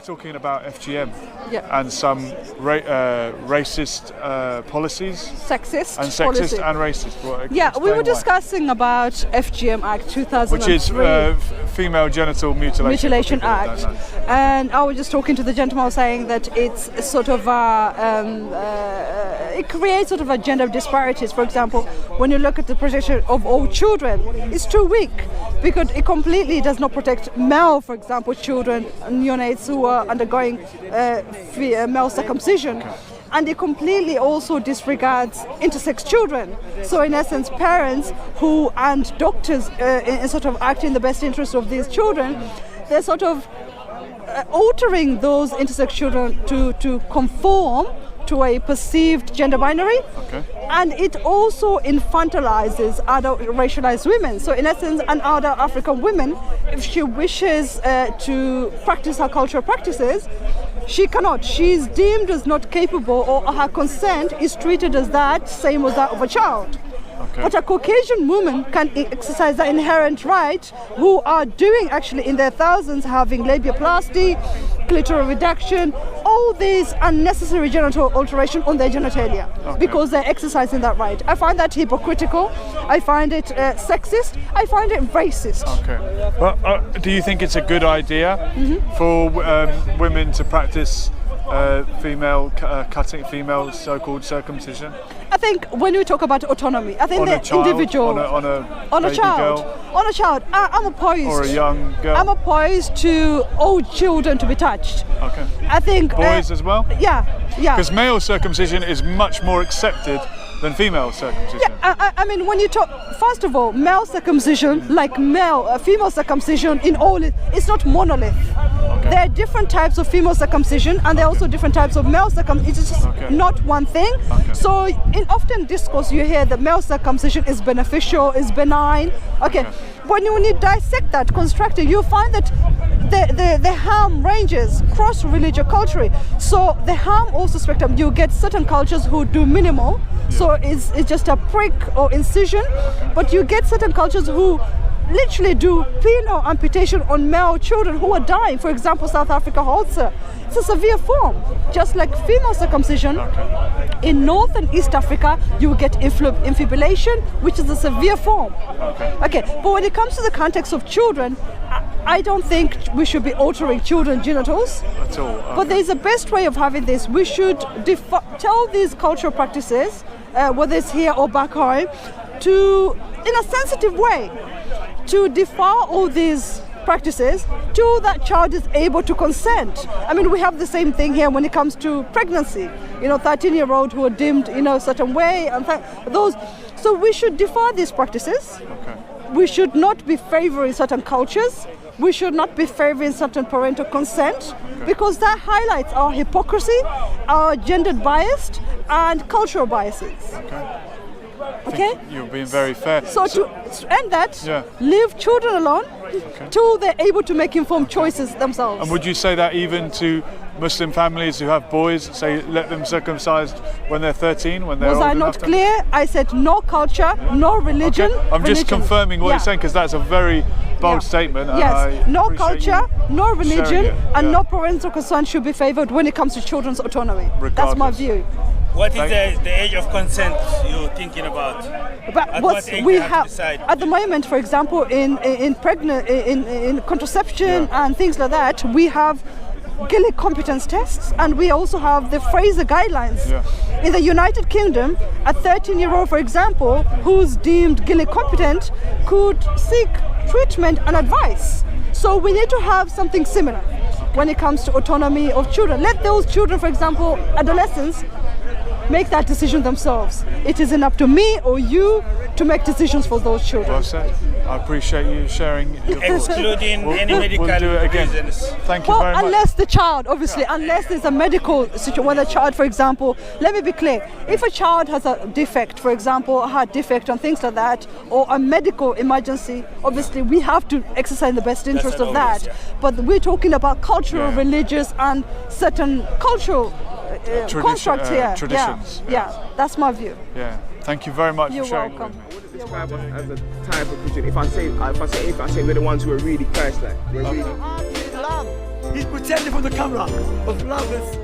talking about FGM Yeah. and some racist policies. Sexist And sexist policy. and racist. Well, Yeah, we explain were why. discussing about FGM Act 2003. Which is Female Genital Mutilation. Mutilation for people who Act, don't know. and I was just talking to the gentleman saying that it's sort of it creates sort of a gender disparities. For example, when you look at the protection of all children, it's too weak because it completely does not protect male, for example, children, neonates who are undergoing male circumcision. And it completely also disregards intersex children. So in essence, parents who and doctors in sort of act in the best interest of these children, they're sort of altering those intersex children to conform to a perceived gender binary. Okay. And it also infantilizes other racialized women. So in essence, an other African woman, if she wishes to practice her cultural practices, she cannot. She's deemed as not capable, or her consent is treated as that, same as that of a child. Okay. But a Caucasian woman can exercise that inherent right, who are doing actually in their thousands, having labiaplasty, clitoral reduction, all these unnecessary genital alteration on their genitalia, because they're exercising that right. I find that hypocritical, I find it sexist, I find it racist. Okay. Well, do you think it's a good idea for women to practice female so-called circumcision? I think when we talk about autonomy, I think On the a child, individual, on a baby child, girl, on a child, I'm opposed. or a young girl. I'm opposed to all children to be touched. Okay. I think Boys as well? Yeah. Because male circumcision is much more accepted than female circumcision. Yeah, I mean, when you talk, first of all, male circumcision, like female circumcision, in all, it's not monolith. Okay. There are different types of female circumcision, and there are also different types of male circumcision. It's just not one thing. Okay. So, in often discourse, you hear that male circumcision is beneficial, is benign. Okay. When you dissect that, construct it, you find that the harm ranges cross religious culture. So the harm also spectrum, you get certain cultures who do minimal, so it's just a prick or incision, but you get certain cultures who literally do penal amputation on male children who are dying. For example, South Africa holds it's a severe form, just like female circumcision. In North and East Africa, you get infibulation, which is a severe form. Okay, but when it comes to the context of children, I don't think we should be altering children's genitals. At all. Okay. But there's a best way of having this. We should tell these cultural practices, whether it's here or back home, in a sensitive way, to defer all these practices till that child is able to consent. I mean, we have the same thing here when it comes to pregnancy. 13-year-old who are deemed a certain way, and those. So we should defer these practices. Okay. We should not be favoring certain cultures. We should not be favoring certain parental consent, because that highlights our hypocrisy, our gendered bias, and cultural biases. Okay? You're being very fair. So to end that, leave children alone till they're able to make informed choices themselves. And would you say that even to Muslim families who have boys, say let them circumcised when they're 13, when they're old enough? Was I not clear? I said no culture, no religion. Okay. I'm just confirming what you're saying, because that's a very bold statement. Yes, no culture, no religion, and Yeah. no parental consent should be favored when it comes to children's autonomy. Regardless. That's my view. What is the age of consent you're thinking about? But At what what age we you have to have decide? at the moment, for example, in contraception and things like that, we have Gillick competence tests, and we also have the Fraser guidelines. In the United Kingdom, a 13-year-old, for example, who's deemed Gillick competent could seek treatment and advice. So we need to have something similar when it comes to autonomy of children. Let those children, for example, adolescents, make that decision themselves. It isn't up to me or you to make decisions for those children. Well said. I appreciate you sharing your thoughts. Excluding any medical we'll do it again. reasons. Thank you very much. Unless the child, obviously, unless there's a medical situation, when the child, for example, let me be clear, if a child has a defect, for example, a heart defect and things like that, or a medical emergency, obviously we have to exercise the best interest of that. But we're talking about cultural, religious, and certain cultural constructs here. Traditions. Yeah, that's my view. Yeah. Thank you very much You're for sharing welcome. with me. Describe us as a type of Christian. If I say anything, I say we're the ones who are really Christ-like. We're really. He's pretending for the camera of love.